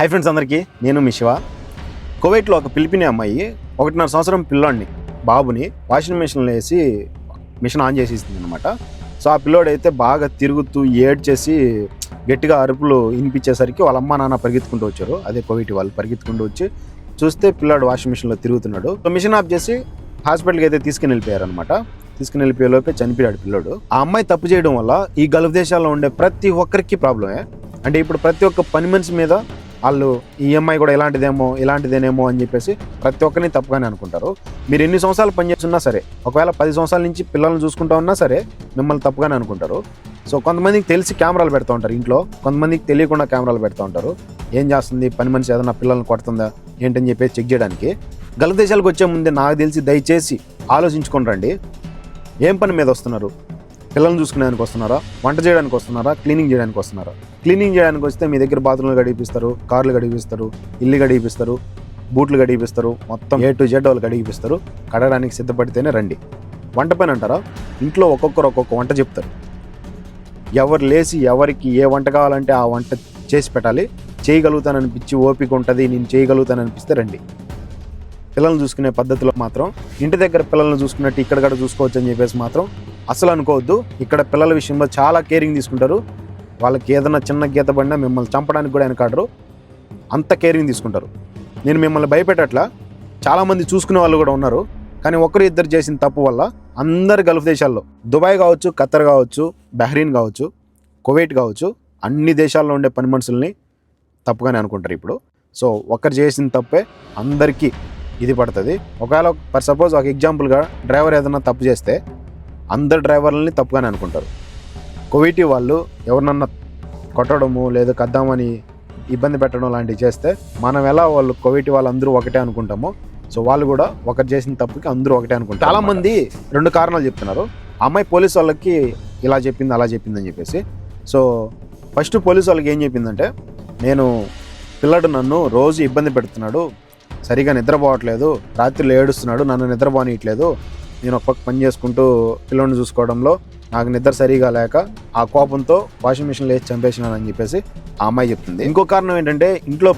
Hi friends అందరికీ, నేను మీ శివ. కువైట్లో ఒక ఫిలిపినీ అమ్మాయి 1.5 సంవత్సరం పిల్లోడిని బాబుని వాషింగ్ మిషన్లో వేసి మిషన్ ఆన్ చేసి ఇస్తుంది అనమాట. సో ఆ పిల్లోడైతే బాగా తిరుగుతూ ఏడ్చేసి గట్టిగా అరుపులు వినిపించేసరికి వాళ్ళ అమ్మ నాన్న పరిగెత్తుకుంటూ వచ్చారు. అదే కువైట్ వాళ్ళు పరిగెత్తుకుంటూ వచ్చి చూస్తే పిల్లాడు వాషింగ్ మిషన్లో తిరుగుతున్నాడు. సో మిషన్ ఆఫ్ చేసి హాస్పిటల్కి అయితే తీసుకుని వెళ్ళిపోయారనమాట. తీసుకుని వెళ్ళిపోయేలోపే చనిపోయాడు పిల్లోడు. ఆ అమ్మాయి తప్పు చేయడం వల్ల ఈ గల్ఫ్ దేశాల్లో ఉండే ప్రతి ఒక్కరికి ప్రాబ్లమే. అంటే ఇప్పుడు ప్రతి ఒక్క పని మనిషి మీద వాళ్ళు ఈ అమ్మాయి కూడా ఇలాంటిదేనేమో అని చెప్పేసి ప్రతి ఒక్కరిని తప్పుగానే అనుకుంటారు. మీరు ఎన్ని సంవత్సరాలు పనిచేస్తున్నా సరే, ఒకవేళ 10 సంవత్సరాల నుంచి పిల్లల్ని చూసుకుంటూ ఉన్నా సరే మిమ్మల్ని తప్పుగానే అనుకుంటారు. సో కొంతమందికి తెలిసి కెమెరాలు పెడుతూ ఉంటారు ఇంట్లో, కొంతమందికి తెలియకుండా కెమెరాలు పెడుతూ ఉంటారు. ఏం చేస్తుంది పని మనిషి, ఏదైనా పిల్లల్ని కొడుతుందా ఏంటని చెప్పేసి చెక్ చేయడానికి. గల్ఫ్ దేశాలకు వచ్చే ముందే నాకు తెలిసి దయచేసి ఆలోచించుకొని రండి. ఏం పని మీద వస్తున్నారు? పిల్లల్ని చూసుకునేదానికి వస్తున్నారా, వంట చేయడానికి వస్తున్నారా, క్లీనింగ్ చేయడానికి వస్తున్నారా? క్లీనింగ్ చేయడానికి వస్తే మీ దగ్గర బాత్రూమ్లు గడిపిస్తారు, కార్లు గడిపిస్తారు, ఇల్లు గడిపిస్తారు, బూట్లు గడిపిస్తారు, మొత్తం A to Z వాళ్ళు గడిపిస్తారు. కడగడానికి సిద్ధపడితేనే రండి. వంట పని అంటారా? ఇంట్లో ఒక్కొక్కరు ఒక్కొక్క వంట చెప్తారు. ఎవరు లేచి ఎవరికి ఏ వంట కావాలంటే ఆ వంట చేసి పెట్టాలి. చేయగలుగుతాననిపించి ఓపిక ఉంటుంది, నేను చేయగలుగుతాననిపిస్తే రండి. పిల్లల్ని చూసుకునే పద్ధతిలో మాత్రం ఇంటి దగ్గర పిల్లల్ని చూసుకున్నట్టు ఇక్కడ కూడా చూసుకోవచ్చు అని చెప్పేసి మాత్రం అసలు అనుకోవద్దు. ఇక్కడ పిల్లల విషయంలో చాలా కేరింగ్ తీసుకుంటారు. వాళ్ళకి ఏదైనా చిన్న గీత పడినా మిమ్మల్ని చంపడానికి కూడా వెనకాడరు, అంత కేరింగ్ తీసుకుంటారు. నేను మిమ్మల్ని భయపెట్టట్లా, చాలామంది చూసుకునే వాళ్ళు కూడా ఉన్నారు. కానీ ఒకరు ఇద్దరు చేసిన తప్పు వల్ల అందరు గల్ఫ్ దేశాల్లో, దుబాయ్ కావచ్చు, ఖత్తర్ కావచ్చు, బహ్రీన్ కావచ్చు, కువైట్ కావచ్చు, అన్ని దేశాల్లో ఉండే పని మనుషుల్ని తప్పుగానే అనుకుంటారు ఇప్పుడు. సో ఒకరు చేసిన తప్పే అందరికీ ఇది పడుతుంది. ఒకవేళ ఫర్ సపోజ్ ఒక ఎగ్జాంపుల్గా డ్రైవర్ ఏదైనా తప్పు చేస్తే అందరు డ్రైవర్లని తప్పుగానే అనుకుంటారు. కువైటీ వాళ్ళు ఎవరినన్నా కొట్టడము లేదా కద్దామని ఇబ్బంది పెట్టడం లాంటివి చేస్తే మనం ఎలా వాళ్ళు కువైటీ వాళ్ళందరూ ఒకటే అనుకుంటామో, సో వాళ్ళు కూడా ఒకరు చేసిన తప్పుకి అందరూ ఒకటే అనుకుంటారు. చాలామంది 2 కారణాలు చెప్తున్నారు. అమ్మాయి పోలీసు వాళ్ళకి ఇలా చెప్పింది అలా చెప్పింది అని చెప్పేసి. సో ఫస్ట్ పోలీసు వాళ్ళకి ఏం చెప్పిందంటే, నేను పిల్లడు నన్ను రోజు ఇబ్బంది పెడుతున్నాడు, సరిగా నిద్రపోవట్లేదు, రాత్రిలో ఏడుస్తున్నాడు, నన్ను నిద్రపోనీయట్లేదు, నేను ఒక పక్క పని చేసుకుంటూ పిల్లోడిని చూసుకోవడంలో నాకు నిద్ర సరిగా లేక ఆ కోపంతో వాషింగ్ మిషన్లో వేసి చంపేసినానని చెప్పేసి ఆ అమ్మాయి చెప్తుంది. ఇంకో కారణం ఏంటంటే, ఇంట్లో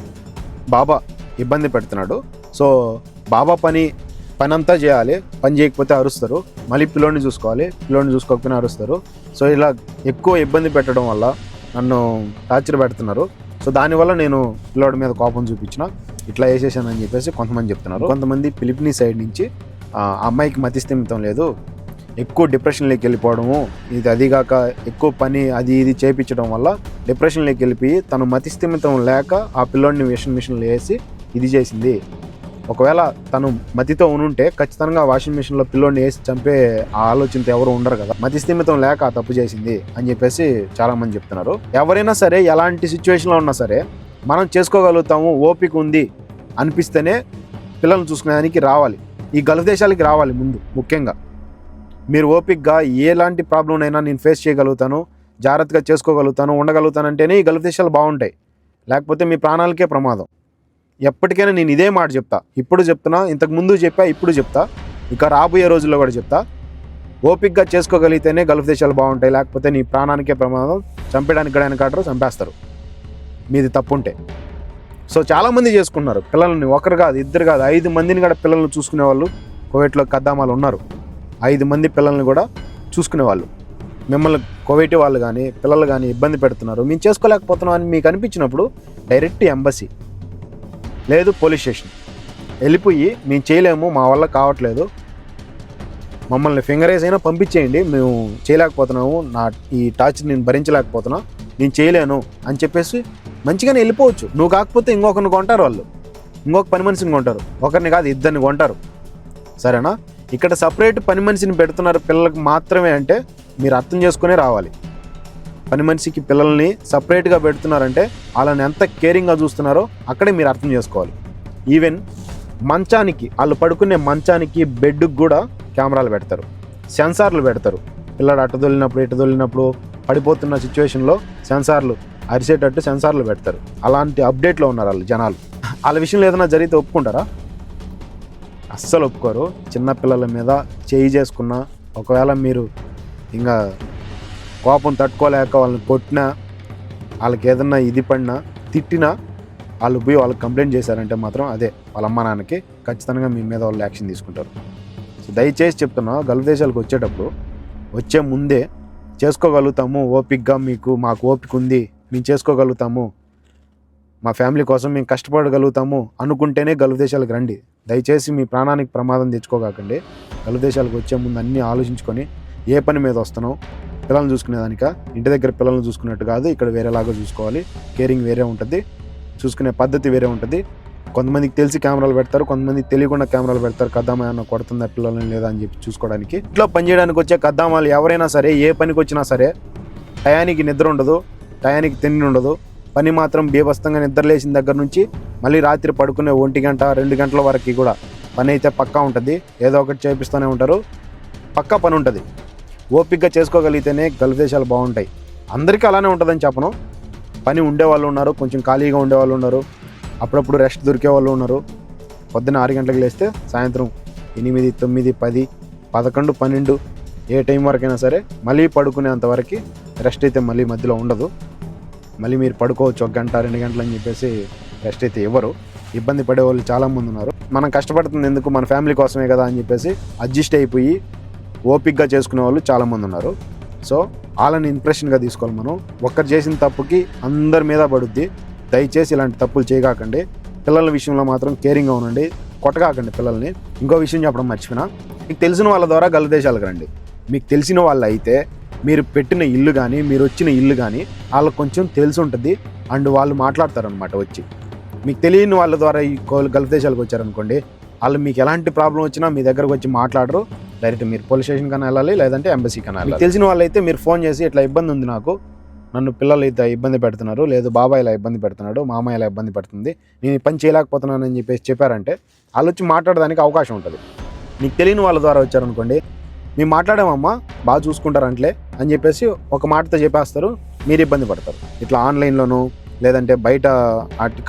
బాబా ఇబ్బంది పెడుతున్నాడు. సో బాబా పని అంతా చేయాలి, పని చేయకపోతే అరుస్తారు, మళ్ళీ పిల్లోడిని చూసుకోవాలి, పిల్లోడిని చూసుకోకపోయినా అరుస్తారు. సో ఇలా ఎక్కువ ఇబ్బంది పెట్టడం వల్ల నన్ను టార్చర్ పెడుతున్నారు. సో దానివల్ల నేను పిల్లోడి మీద కోపం చూపించిన ఇట్లా వేసేసానని చెప్పేసి కొంతమంది చెప్తున్నారు. కొంతమంది ఫిలిపినీ సైడ్ నుంచి ఆ అమ్మాయికి మతిస్థిమితం లేదు, ఎక్కువ డిప్రెషన్లోకి వెళ్ళిపోవడము, అదిగాక ఎక్కువ పని అది ఇది చేయించడం వల్ల డిప్రెషన్లోకి వెళ్ళిపోయి తను మతిస్థిమితం లేక ఆ పిల్లోడిని వాషింగ్ మిషన్లో వేసి ఇది చేసింది. ఒకవేళ తను మతితో ఉంటే ఖచ్చితంగా వాషింగ్ మిషన్లో పిల్లోడిని వేసి చంపే ఆ ఆలోచనతో ఎవరు ఉండరు కదా. మతిస్థిమితం లేక ఆ తప్పు చేసింది అని చెప్పేసి చాలామంది చెప్తున్నారు. ఎవరైనా సరే ఎలాంటి సిచ్యువేషన్లో ఉన్నా సరే మనం చేసుకోగలుగుతాము, ఓపిక ఉంది అనిపిస్తేనే పిల్లల్ని చూసుకునేదానికి రావాలి, ఈ గల్ఫ్ దేశాలకి రావాలి. ముందు ముఖ్యంగా మీరు ఓపికగా ఎలాంటి ప్రాబ్లం అయినా నేను ఫేస్ చేయగలుగుతాను, జాగ్రత్తగా చేసుకోగలుగుతాను, ఉండగలుగుతానంటేనే ఈ గల్ఫ్ దేశాలు బాగుంటాయి. లేకపోతే మీ ప్రాణాలకే ప్రమాదం. ఎప్పటికైనా నేను ఇదే మాట చెప్తా, ఇప్పుడు చెప్తున్నా, ఇంతకు ముందు చెప్పా, ఇప్పుడు చెప్తా, ఇక రాబోయే రోజుల్లో కూడా చెప్తా. ఓపికగా చేసుకోగలిగితేనే గల్ఫ్ దేశాలు బాగుంటాయి, లేకపోతే నీ ప్రాణానికే ప్రమాదం. చంపేయడానికి కూడా వెనకాడరు, చంపేస్తారు మీది తప్పుంటే. సో చాలామంది చేసుకున్నారు పిల్లల్ని, ఒకరు కాదు, ఇద్దరు కాదు, 5 మందిని కూడా పిల్లల్ని చూసుకునే వాళ్ళు కువైట్లో కద్దామాలు ఉన్నారు. 5 మంది పిల్లల్ని కూడా చూసుకునేవాళ్ళు. మిమ్మల్ని కువైటీ వాళ్ళు కానీ పిల్లలు కానీ ఇబ్బంది పెడుతున్నారు, మేము చేసుకోలేకపోతున్నాం అని మీకు అనిపించినప్పుడు డైరెక్ట్ ఎంబసీ లేదు పోలీస్ స్టేషన్ వెళ్ళిపోయి, మేము చేయలేము, మా వల్ల కావట్లేదు, మమ్మల్ని ఫింగర్ రేస్ అయినా పంపించేయండి, మేము చేయలేకపోతున్నాము, ఈ టార్చర్ నేను భరించలేకపోతున్నా, నేను చేయలేను అని చెప్పేసి మంచిగానే వెళ్ళిపోవచ్చు. నువ్వు కాకపోతే ఇంకొకరిని కొంటారు, వాళ్ళు ఇంకొక పని మనిషిని కొంటారు, ఒకరిని కాదు 2 కొంటారు. సరేనా? ఇక్కడ సపరేట్ పని మనిషిని పెడుతున్నారు పిల్లలకు మాత్రమే అంటే మీరు అర్థం చేసుకునే రావాలి. పని మనిషికి పిల్లల్ని సపరేట్గా పెడుతున్నారంటే వాళ్ళని ఎంత కేరింగ్గా చూస్తున్నారో అక్కడే మీరు అర్థం చేసుకోవాలి. ఈవెన్ మంచానికి, వాళ్ళు పడుకునే మంచానికి, బెడ్కి కూడా కెమెరాలు పెడతారు, సెన్సార్లు పెడతారు. పిల్లడు అటు దొల్లినప్పుడు ఇటు దొల్లినప్పుడు పడిపోతున్న సిచ్యువేషన్లో సెన్సార్లు అరిసేటట్టు సెన్సార్లు పెడతారు. అలాంటి అప్డేట్లో ఉన్నారు వాళ్ళు జనాలు. వాళ్ళ విషయంలో ఏదైనా జరిగితే ఒప్పుకుంటారా? అస్సలు ఒప్పుకోరు. చిన్నపిల్లల మీద చేయి చేసుకున్నా, ఒకవేళ మీరు ఇంకా కోపం తట్టుకోలేక వాళ్ళని కొట్టినా, వాళ్ళకి ఏదన్నా ఇది పడినా తిట్టినా వాళ్ళు పోయి వాళ్ళకి కంప్లైంట్ చేశారంటే మాత్రం అదే వాళ్ళ అమ్మ నాన్నకి ఖచ్చితంగా మీ మీద వాళ్ళు యాక్షన్ తీసుకుంటారు. సో దయచేసి చెప్తున్నా, గల్ఫ్ దేశాలకు వచ్చేటప్పుడు వచ్చే ముందే చేసుకోగలుగుతాము ఓపికగా, మాకు ఓపిక ఉంది, మేము చేసుకోగలుగుతాము, మా ఫ్యామిలీ కోసం మేము కష్టపడగలుగుతాము అనుకుంటేనే గల్ఫ్ దేశాలకు రండి. దయచేసి మీ ప్రాణానికి ప్రమాదం తెచ్చుకోకండి. గల్ఫ్ దేశాలకు వచ్చే ముందు అన్నీ ఆలోచించుకొని ఏ పని మీద వస్తున్నావు, పిల్లల్ని చూసుకునేదానిక, ఇంటి దగ్గర పిల్లల్ని చూసుకున్నట్టు కాదు, ఇక్కడ వేరేలాగా చూసుకోవాలి. కేరింగ్ వేరే ఉంటుంది, చూసుకునే పద్ధతి వేరే ఉంటుంది. కొంతమందికి తెలిసి కెమెరాలు పెడతారు, కొంతమందికి తెలియకుండా కెమెరాలు పెడతారు. కద్దామా ఏమన్నా కొడుతుందా పిల్లల్ని లేదా అని చెప్పి చూసుకోవడానికి. ఇంట్లో పని చేయడానికి వచ్చే కద్దామాలు ఎవరైనా సరే, ఏ పనికి వచ్చినా సరే, టయానికి నిద్ర ఉండదు, టయానికి తిండి ఉండదు. పని మాత్రం బీభత్సంగా నిద్ర లేచిన దగ్గర నుంచి మళ్ళీ రాత్రి పడుకునే 1 గంట 2 గంటల వరకు కూడా పని అయితే పక్కా ఉంటుంది. ఏదో ఒకటి చేపిస్తూనే ఉంటారు, పక్కా పని ఉంటుంది. ఓపికగా చేసుకోగలిగితేనే గల్ఫ్ దేశాలు బాగుంటాయి. అందరికీ అలానే ఉంటుందని చెప్పను. పని ఉండేవాళ్ళు ఉన్నారు, కొంచెం ఖాళీగా ఉండేవాళ్ళు ఉన్నారు, అప్పుడప్పుడు రెస్ట్ దొరికే వాళ్ళు ఉన్నారు. పొద్దున్న 6 గంటలకు లేస్తే సాయంత్రం 8, 9, 10, 11, 12 ఏ టైం వరకైనా సరే మళ్ళీ పడుకునేంతవరకు రెస్ట్ అయితే మళ్ళీ మధ్యలో ఉండదు. మళ్ళీ మీరు పడుకోవచ్చు 1 గంట 2 గంటలు అని చెప్పేసి రెస్ట్ అయితే ఇవ్వరు. ఇబ్బంది పడే వాళ్ళు చాలామంది ఉన్నారు. మనం కష్టపడుతుంది ఎందుకు, మన ఫ్యామిలీ కోసమే కదా అని చెప్పేసి అడ్జస్ట్ అయిపోయి ఓపిక్గా చేసుకునే వాళ్ళు చాలామంది ఉన్నారు. సో వాళ్ళని ఇంప్రెషన్గా తీసుకోవాలి మనం. ఒక్కరు చేసిన తప్పుకి అందరి మీద పడుద్ది. దయచేసి ఇలాంటి తప్పులు చేయకండి. పిల్లల విషయంలో మాత్రం కేరింగ్గా ఉండండి, కొట్టకాకండి పిల్లల్ని. ఇంకో విషయం చెప్పడం మర్చిపోయినా, మీకు తెలిసిన వాళ్ళ ద్వారా గల్ఫ్ దేశాలకు రండి. మీకు తెలిసిన వాళ్ళు అయితే మీరు పెట్టిన ఇల్లు కానీ, మీరు వచ్చిన ఇల్లు కానీ వాళ్ళకి కొంచెం తెలిసి ఉంటుంది. అండ్ వాళ్ళు మాట్లాడతారనమాట వచ్చి. మీకు తెలియని వాళ్ళ ద్వారా ఈ గల్ఫ్ దేశాలకు వచ్చారనుకోండి, వాళ్ళు మీకు ఎలాంటి ప్రాబ్లం వచ్చినా మీ దగ్గరకు వచ్చి మాట్లాడరు. డైరెక్ట్ మీరు పోలీస్ స్టేషన్ కన్నా వెళ్ళాలి, లేదంటే ఎంబసీ కన్నా వెళ్ళాలి. తెలిసిన వాళ్ళైతే మీరు ఫోన్ చేసి ఇట్లా ఇబ్బంది ఉంది, నన్ను పిల్లలు అయితే ఇబ్బంది పెడుతున్నారు, లేదు బాబాయ్ ఇలా ఇబ్బంది పెడుతున్నాడు, మామ ఇలా ఇబ్బంది పెడుతుంది, నేను ఈ పని చేయలేకపోతున్నాను అని చెప్పేసి చెప్పారంటే వాళ్ళు వచ్చి మాట్లాడడానికి అవకాశం ఉంటుంది. మీకు తెలియని వాళ్ళ ద్వారా వచ్చారనుకోండి, మేము మాట్లాడామమ్మా బాగా చూసుకుంటారంట్లే అని చెప్పేసి ఒక మాటతో చెప్పేస్తారు, మీరు ఇబ్బంది పడతారు. ఇట్లా ఆన్లైన్లోనూ లేదంటే బయట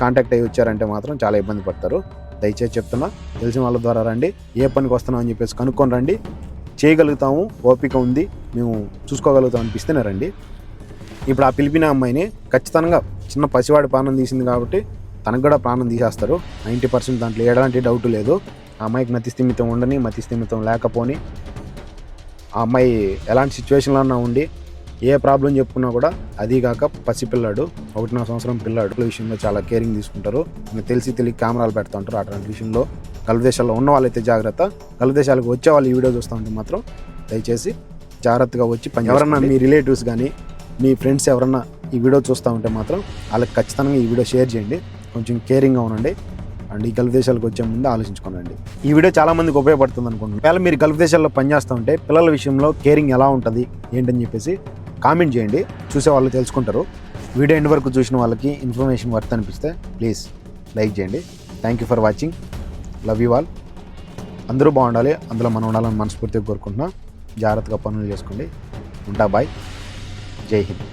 కాంటాక్ట్ అయ్యి వచ్చారంటే మాత్రం చాలా ఇబ్బంది పడతారు. దయచేసి చెప్తున్నా, తెలిసిన వాళ్ళ ద్వారా రండి. ఏ పనికి వస్తున్నాం అని చెప్పేసి కనుక్కొని రండి. చేయగలుగుతాము, ఓపిక ఉంది, మేము చూసుకోగలుగుతాం అనిపిస్తేనే రండి. ఇప్పుడు ఆ ఫిలిపినా అమ్మాయిని ఖచ్చితంగా చిన్న పసివాడి ప్రాణం తీసింది కాబట్టి తనకు కూడా ప్రాణం తీసేస్తారు 90%. దాంట్లో ఎలాంటి డౌట్ లేదు. ఆ అమ్మాయికి మతిస్థిమితం ఉండని, మతిస్థిమితం లేకపోని, ఆ అమ్మాయి ఎలాంటి సిచ్యువేషన్లో అన్నా ఉండి ఏ ప్రాబ్లం చెప్పుకున్నా కూడా, అది కాక పసిపిల్లాడు, 1.5 సంవత్సరం పిల్లాడు విషయంలో చాలా కేరింగ్ తీసుకుంటారు. తెలిసి తెలియక కెమెరాలు పెడతా ఉంటారు. అటువంటి విషయంలో గల్ఫ్ దేశాల్లో ఉన్న వాళ్ళైతే జాగ్రత్త. గల్ఫ్ దేశాలకు వచ్చే వాళ్ళు ఈ వీడియో చూస్తూ ఉంటే మాత్రం దయచేసి జాగ్రత్తగా వచ్చి పని. ఎవరన్నా మీ రిలేటివ్స్ కానీ మీ ఫ్రెండ్స్ ఎవరన్నా ఈ వీడియో చూస్తూ ఉంటే మాత్రం వాళ్ళకి ఖచ్చితంగా ఈ వీడియో షేర్ చేయండి. కొంచెం కేరింగ్గా ఉండండి. అండ్ ఈ గల్ఫ్ దేశాలకు వచ్చే ముందు ఆలోచించుకోనండి. ఈ వీడియో చాలామందికి ఉపయోగపడుతుంది అనుకుంటున్నాను. ఒకవేళ మీరు గల్ఫ్ దేశాల్లో పనిచేస్తూ ఉంటే పిల్లల విషయంలో కేరింగ్ ఎలా ఉంటుంది ఏంటని చెప్పేసి కామెంట్ చేయండి, చూసే వాళ్ళు తెలుసుకుంటారు. వీడియో ఎండ్ వరకు చూసిన వాళ్ళకి ఇన్ఫర్మేషన్ వర్త్ అనిపిస్తే ప్లీజ్ లైక్ చేయండి. Thank you for watching. Love you all. అందరూ బాగుండాలి, అందులో మనం ఉండాలని మనస్ఫూర్తిగా కోరుకుంటున్నాం. జాగ్రత్తగా పనులు చేసుకోండి. ఉంటా, బాయ్, జై హింద్.